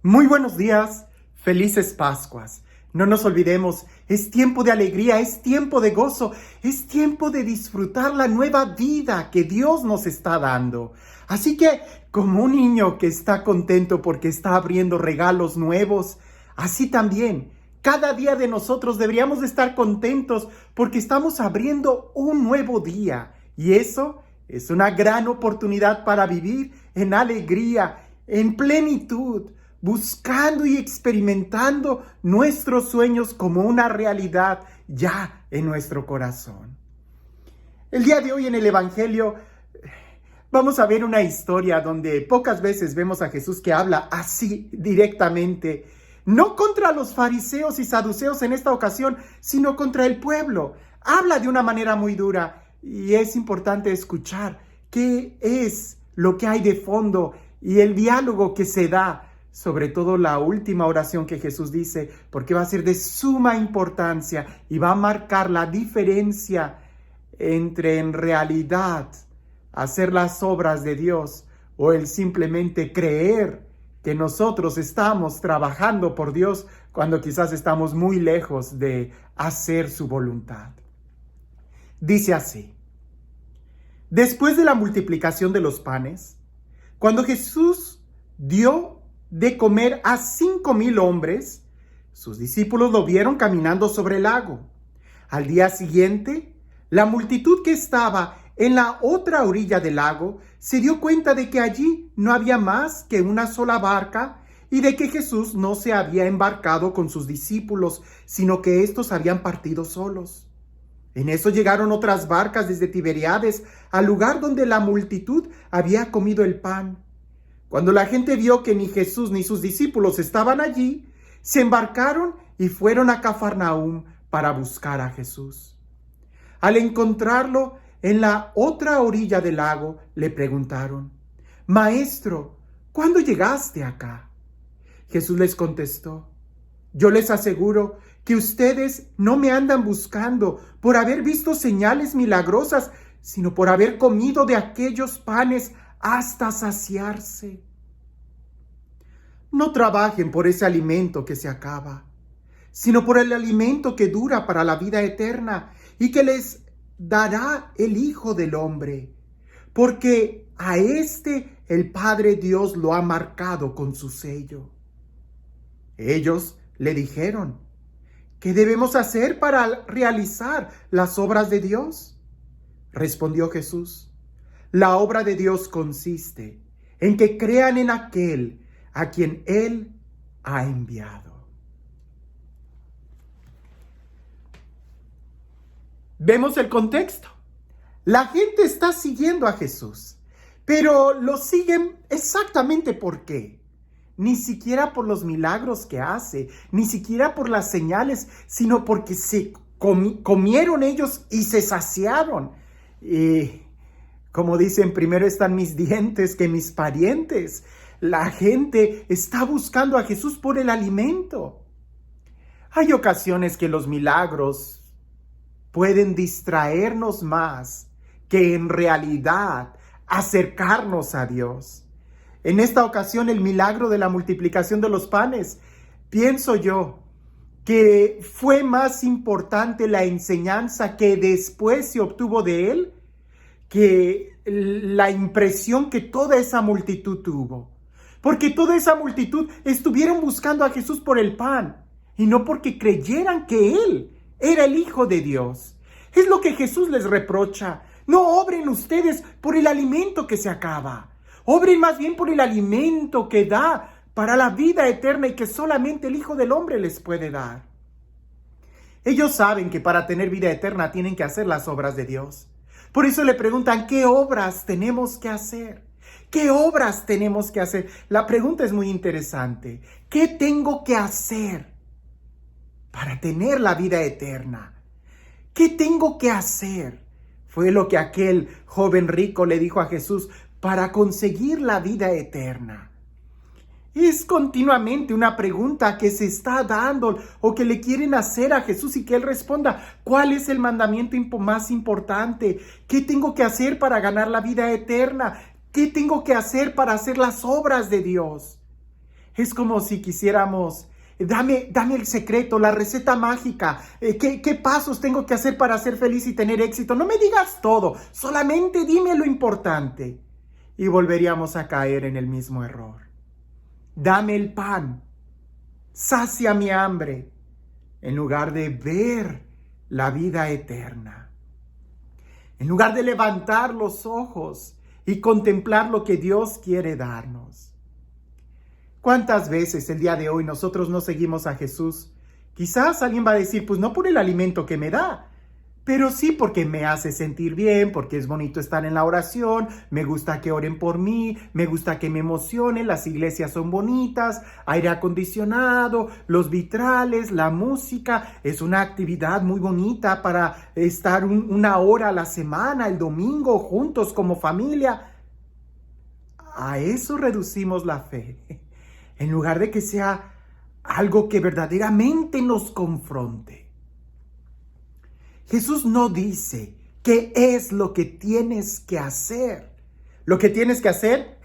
Muy buenos días, felices Pascuas. No nos olvidemos, es tiempo de alegría, es tiempo de gozo, es tiempo de disfrutar la nueva vida que Dios nos está dando. Así que, como un niño que está contento porque está abriendo regalos nuevos, así también, cada día de nosotros deberíamos de estar contentos porque estamos abriendo un nuevo día. Y eso es una gran oportunidad para vivir en alegría, en plenitud, buscando y experimentando nuestros sueños como una realidad ya en nuestro corazón. El día de hoy en el Evangelio vamos a ver una historia donde pocas veces vemos a Jesús que habla así directamente, no contra los fariseos y saduceos en esta ocasión, sino contra el pueblo. Habla de una manera muy dura y es importante escuchar qué es lo que hay de fondo y el diálogo que se da. Sobre todo la última oración que Jesús dice, porque va a ser de suma importancia y va a marcar la diferencia entre en realidad hacer las obras de Dios o el simplemente creer que nosotros estamos trabajando por Dios cuando quizás estamos muy lejos de hacer su voluntad. Dice así: después de la multiplicación de los panes, cuando Jesús dio de comer a 5,000 hombres, sus discípulos lo vieron caminando sobre el lago. Al día siguiente, la multitud que estaba en la otra orilla del lago se dio cuenta de que allí no había más que una sola barca y de que Jesús no se había embarcado con sus discípulos, sino que estos habían partido solos. En eso llegaron otras barcas desde Tiberíades al lugar donde la multitud había comido el pan. Cuando la gente vio que ni Jesús ni sus discípulos estaban allí, se embarcaron y fueron a Cafarnaúm para buscar a Jesús. Al encontrarlo en la otra orilla del lago, le preguntaron: Maestro, ¿cuándo llegaste acá? Jesús les contestó: yo les aseguro que ustedes no me andan buscando por haber visto señales milagrosas, sino por haber comido de aquellos panes hasta saciarse. No trabajen por ese alimento que se acaba, sino por el alimento que dura para la vida eterna y que les dará el Hijo del Hombre, porque a este el Padre Dios lo ha marcado con su sello. Ellos le dijeron: ¿qué debemos hacer para realizar las obras de Dios? Respondió Jesús: la obra de Dios consiste en que crean en aquel a quien Él ha enviado. Vemos el contexto. La gente está siguiendo a Jesús, pero lo siguen exactamente ¿por qué? Ni siquiera por los milagros que hace, ni siquiera por las señales, sino porque se comieron ellos y se saciaron. Y como dicen, primero están mis dientes que mis parientes. La gente está buscando a Jesús por el alimento. Hay ocasiones que los milagros pueden distraernos más que en realidad acercarnos a Dios. En esta ocasión, el milagro de la multiplicación de los panes, pienso yo que fue más importante la enseñanza que después se obtuvo de él que la impresión que toda esa multitud tuvo. Porque toda esa multitud estuvieron buscando a Jesús por el pan y no porque creyeran que Él era el Hijo de Dios. Es lo que Jesús les reprocha. No obren ustedes por el alimento que se acaba. Obren más bien por el alimento que da para la vida eterna y que solamente el Hijo del Hombre les puede dar. Ellos saben que para tener vida eterna tienen que hacer las obras de Dios. Por eso le preguntan: ¿qué obras tenemos que hacer? ¿Qué obras tenemos que hacer? La pregunta es muy interesante. ¿Qué tengo que hacer para tener la vida eterna? ¿Qué tengo que hacer? Fue lo que aquel joven rico le dijo a Jesús para conseguir la vida eterna. Es continuamente una pregunta que se está dando o que le quieren hacer a Jesús y que Él responda: ¿cuál es el mandamiento más importante? ¿Qué tengo que hacer para ganar la vida eterna? ¿Qué tengo que hacer para hacer las obras de Dios? Es como si quisiéramos, dame el secreto, la receta mágica. ¿Qué pasos tengo que hacer para ser feliz y tener éxito? No me digas todo, solamente dime lo importante. Y volveríamos a caer en el mismo error. Dame el pan, sacia mi hambre, en lugar de ver la vida eterna. En lugar de levantar los ojos y contemplar lo que Dios quiere darnos. ¿Cuántas veces el día de hoy nosotros no seguimos a Jesús? Quizás alguien va a decir, pues no por el alimento que me da, pero sí porque me hace sentir bien, porque es bonito estar en la oración, me gusta que oren por mí, me gusta que me emocionen, las iglesias son bonitas, aire acondicionado, los vitrales, la música, es una actividad muy bonita para estar una hora a la semana, el domingo, juntos como familia. A eso reducimos la fe. En lugar de que sea algo que verdaderamente nos confronte. Jesús no dice qué es lo que tienes que hacer. Lo que tienes que hacer,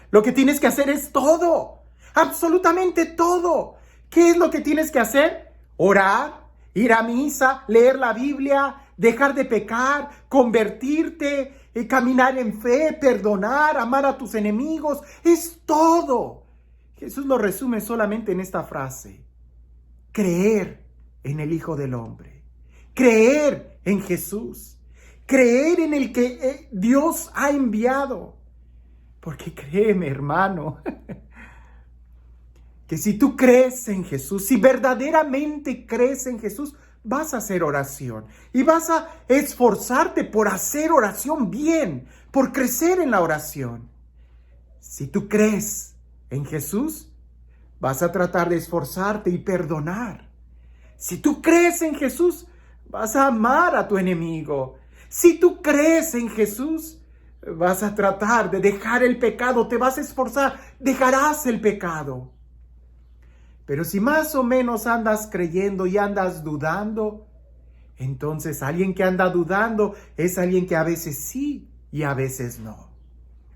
lo que tienes que hacer es todo, absolutamente todo. ¿Qué es lo que tienes que hacer? Orar, ir a misa, leer la Biblia, dejar de pecar, convertirte, caminar en fe, perdonar, amar a tus enemigos. Es todo. Jesús lo resume solamente en esta frase: creer en el Hijo del Hombre, creer en Jesús, creer en el que Dios ha enviado. Porque créeme, hermano, que si tú crees en Jesús, si verdaderamente crees en Jesús, vas a hacer oración y vas a esforzarte por hacer oración bien, por crecer en la oración. Si tú crees en Jesús, vas a tratar de esforzarte y perdonar. Si tú crees en Jesús, vas a amar a tu enemigo. Si tú crees en Jesús, vas a tratar de dejar el pecado, te vas a esforzar, dejarás el pecado. Pero si más o menos andas creyendo y andas dudando, entonces alguien que anda dudando es alguien que a veces sí y a veces no.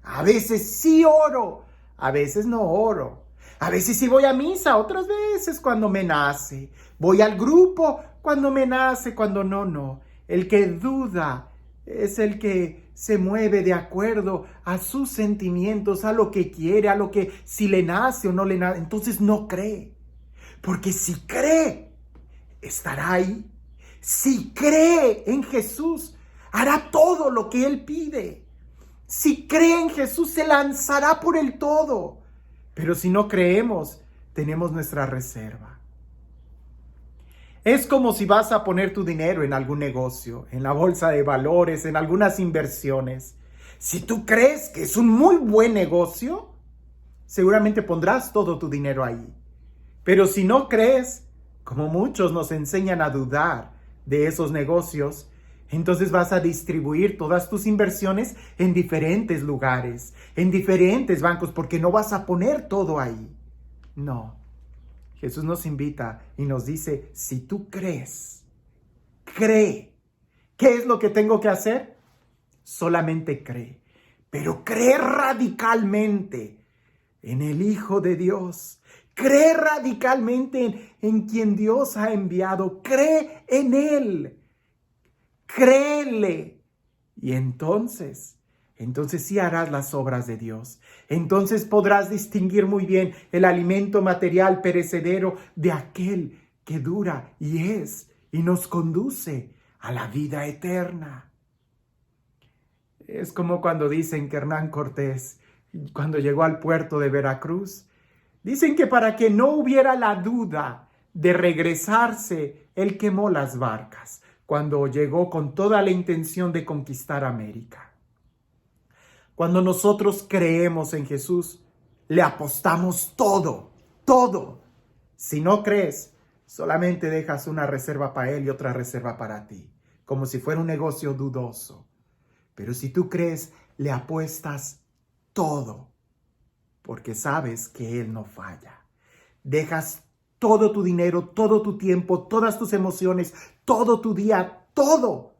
A veces sí oro, a veces no oro. A veces sí voy a misa, otras veces cuando me nace. Voy al grupo cuando me nace, cuando no. El que duda es el que se mueve de acuerdo a sus sentimientos, a lo que quiere, a lo que si le nace o no le nace. Entonces no cree. Porque si cree, estará ahí. Si cree en Jesús, hará todo lo que Él pide. Si cree en Jesús, se lanzará por el todo. Pero si no creemos, tenemos nuestra reserva. Es como si vas a poner tu dinero en algún negocio, en la bolsa de valores, en algunas inversiones. Si tú crees que es un muy buen negocio, seguramente pondrás todo tu dinero ahí. Pero si no crees, como muchos nos enseñan a dudar de esos negocios, entonces vas a distribuir todas tus inversiones en diferentes lugares, en diferentes bancos, porque no vas a poner todo ahí. No. Jesús nos invita y nos dice, si tú crees, cree. ¿Qué es lo que tengo que hacer? Solamente cree. Pero cree radicalmente en el Hijo de Dios. Cree radicalmente en quien Dios ha enviado. Cree en Él. Créele. Y entonces sí harás las obras de Dios. Entonces podrás distinguir muy bien el alimento material perecedero de aquel que dura y nos conduce a la vida eterna. Es como cuando dicen que Hernán Cortés, cuando llegó al puerto de Veracruz, dicen que para que no hubiera la duda de regresarse, él quemó las barcas cuando llegó con toda la intención de conquistar América. Cuando nosotros creemos en Jesús, le apostamos todo. Si no crees, solamente dejas una reserva para Él y otra reserva para ti, como si fuera un negocio dudoso. Pero si tú crees, le apuestas todo, porque sabes que Él no falla. Dejas todo tu dinero, todo tu tiempo, todas tus emociones, todo tu día, todo.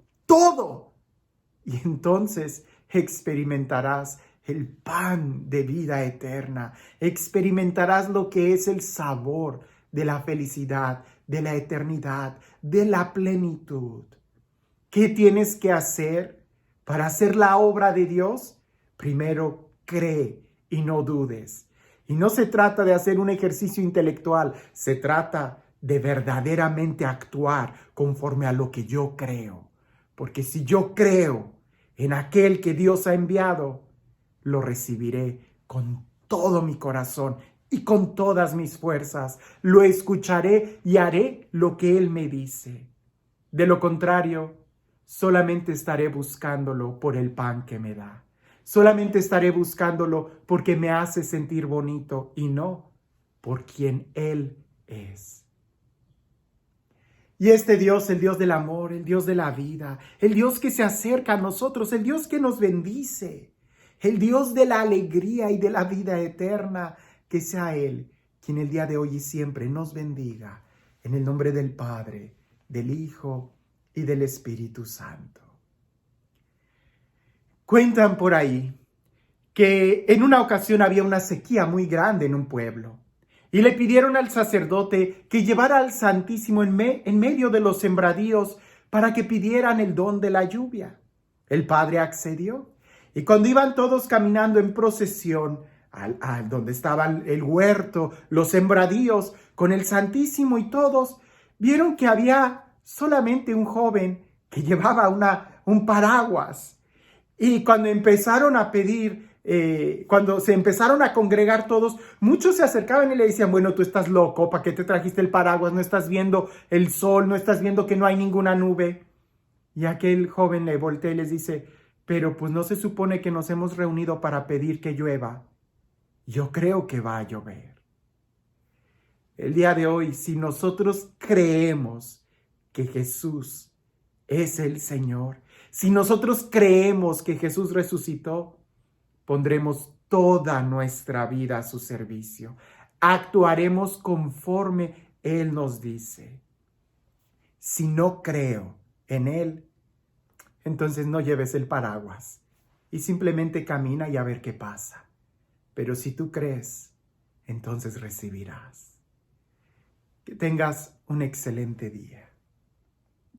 Y entonces experimentarás el pan de vida eterna. Experimentarás lo que es el sabor de la felicidad, de la eternidad, de la plenitud. ¿Qué tienes que hacer para hacer la obra de Dios? Primero, cree y no dudes. Y no se trata de hacer un ejercicio intelectual, se trata de verdaderamente actuar conforme a lo que yo creo. Porque si yo creo en aquel que Dios ha enviado, lo recibiré con todo mi corazón y con todas mis fuerzas. Lo escucharé y haré lo que Él me dice. De lo contrario, solamente estaré buscándolo por el pan que me da. Solamente estaré buscándolo porque me hace sentir bonito y no por quien Él es. Y este Dios, el Dios del amor, el Dios de la vida, el Dios que se acerca a nosotros, el Dios que nos bendice, el Dios de la alegría y de la vida eterna, que sea Él quien el día de hoy y siempre nos bendiga. En el nombre del Padre, del Hijo y del Espíritu Santo. Cuentan por ahí que en una ocasión había una sequía muy grande en un pueblo y le pidieron al sacerdote que llevara al Santísimo en medio de los sembradíos para que pidieran el don de la lluvia. El padre accedió y cuando iban todos caminando en procesión a donde estaba el huerto, los sembradíos con el Santísimo y todos, vieron que había solamente un joven que llevaba un paraguas. Y cuando empezaron a pedir, cuando se empezaron a congregar todos, muchos se acercaban y le decían, bueno, tú estás loco, ¿para qué te trajiste el paraguas? No estás viendo el sol, no estás viendo que no hay ninguna nube. Y aquel joven le voltea y les dice, pero pues no se supone que nos hemos reunido para pedir que llueva. Yo creo que va a llover. El día de hoy, si nosotros creemos que Jesús es el Señor, si nosotros creemos que Jesús resucitó, pondremos toda nuestra vida a su servicio. Actuaremos conforme Él nos dice. Si no creo en Él, entonces no lleves el paraguas y simplemente camina y a ver qué pasa. Pero si tú crees, entonces recibirás. Que tengas un excelente día.